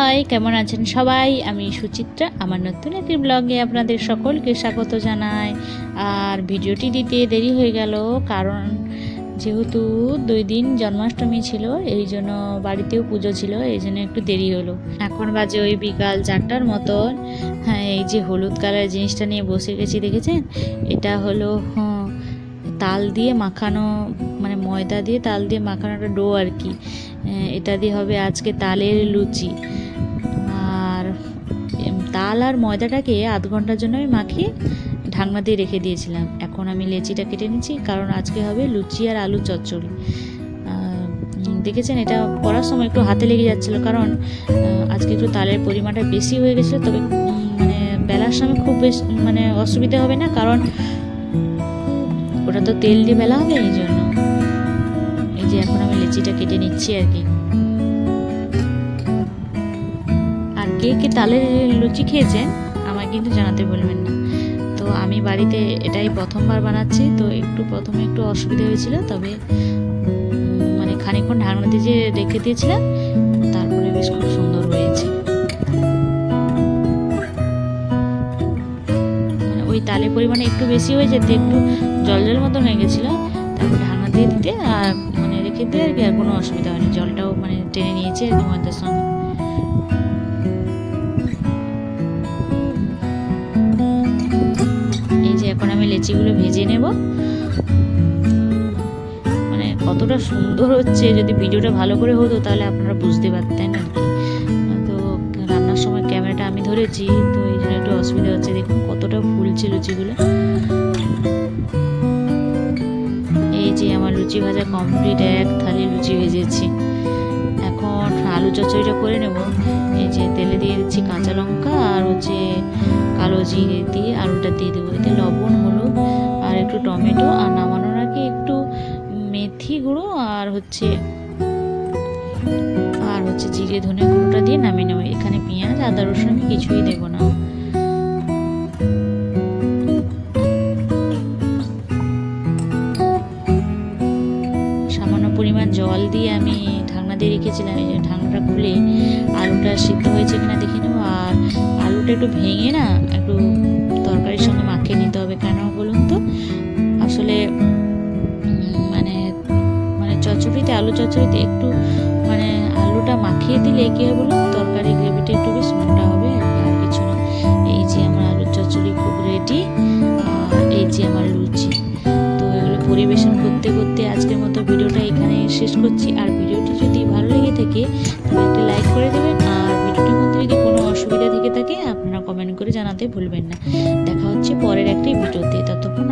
High, কেমন আছেন সবাই? আমি সুচিত্রা। আমার নতুন একটি ব্লগে আপনাদের সকলকে স্বাগত জানাই। আর ভিডিওটি দিতে দেরি হয়ে গেল, কারণ যেহেতু 2 দিন জন্মাষ্টমী ছিল, এই জন্য বাড়িতেও পুজো ছিল, এই জন্য একটু দেরি হলো। এখন বাজে ওই বিকাল 4টার মতন। হ্যাঁ, এই যে হলুদ কালারের জিনিসটা নিয়ে বসে গেছি, দেখেছেন? এটা হলো তাল দিয়ে মাখানো, মানে ময়দা দিয়ে তাল দিয়ে মাখানো একটা ডো আর কি। এটা দিয়ে হবে আজকে তালের লুচি। আর তাল আর ময়দাটাকে আধ ঘন্টার জন্য আমি মাখিয়ে ঢাকনা দিয়ে রেখে দিয়েছিলাম। এখন আমি লেচিটা কেটে নিচ্ছি, কারণ আজকে হবে লুচি আর আলু চচ্চড়ি। দেখেছেন, এটা করার সময় একটু হাতে লেগে যাচ্ছিলো, কারণ আজকে একটু তালের পরিমাণটা বেশি হয়ে গেছিলো। তবে মানে বেলার সময় খুব বেশি মানে অসুবিধা হবে না, কারণ ওটা তো তেল দিয়ে বেলা হবে, এই জন্য। এই যে এখন আমি লেচিটা কেটে নিচ্ছি আর কি। আর কে কে তালের লুচি খেয়েছেন আমায় কিন্তু জানাতে বলবেন না। তো আমি বাড়িতে এটাই প্রথমবার বানাচ্ছি, তো প্রথমে একটু অসুবিধা হয়েছিল, তবে মানে খানিকক্ষণ ঢাকনা দিয়ে রেখে দিয়েছিলাম, তারপরে বেশ খুব সুন্দর হয়েছে। মানে ওই তালের পরিমাণে একটু বেশি হয়ে যেতে একটু জল জল মতন হয়ে গেছিলো, তারপর ঢাকনা দিয়ে দিতে আর মানে রেখে দিতে আর কি, আর কোনো অসুবিধা হয়নি। জলটাও মানে টেনে নিয়েছে আর কি ময়দার সঙ্গে। এখন আমি লেচিগুলো ভেজে নেব। মানে কতটা সুন্দর হচ্ছে, যদি ভিডিওটা ভালো করে হতো তাহলে আপনারা বুঝতে পারতেন আর কি। তো রান্নার সময় ক্যামেরাটা আমি ধরেছি, তো এই জন্য একটু অসুবিধা হচ্ছে। দেখুন কতটা ফুলছে লুচিগুলো। এই যে আমার লুচি ভাজা কমপ্লিট, এক থালি লুচি ভেজেছি। এখন আলু চচ্চড়িটা করে নেব। এই যে তেলে দিয়ে দিচ্ছি কাঁচা লঙ্কা আর কালো জিরে দিয়ে আলুটা দিয়ে দেবো। এতে লবণ, হলুদ আর একটু টমেটো, আর নামানোর আগে একটু মেথি গুঁড়ো আর জিরে ধনে গুঁড়োটা দিয়ে নামিয়ে নেবো। এখানে পেঁয়াজ আদা রসুন আমি কিছুই দেবো না। সামান্য পরিমাণ জল দিয়ে আমি ঢাকনা দিয়ে রেখেছিলাম। এই যে ঢাকনাটা খুলে আলুটা সিদ্ধ হয়েছে কিনা দেখে নেবো। আর আলুটা একটু ভেঙে না একটু তরকারির সঙ্গে মাখিয়ে নিতে হবে। কেন বলুন তো? আসলে মানে চচ্চড়িতে, আলু চচ্চড়িতে একটু মানে আলুটা মাখিয়ে দিলে কি হবে বলুন, তরকারি গ্রেভিটা একটু বেশ মোটা হবে আর কিছু না। এই যে আমার আলুর চচ্চড়ি খুব রেডি। আর এই যে আমার লুচি। তো এগুলো পরিবেশন করতে করতে আজকের মতো ভিডিওটা এখানে শেষ করছি। আর ভিডিওটি যদি ভালো লেগে থাকে তাহলে একটা লাইক করে দেবেন। আর ভিডিওটির মধ্যে যদি কোনো অসুবিধা থেকে থাকে আপনারা কমেন্ট করে জানাতে ভুলবেন না। দেখা হচ্ছে পরের একটি ভিডিওতে। ততক্ষণ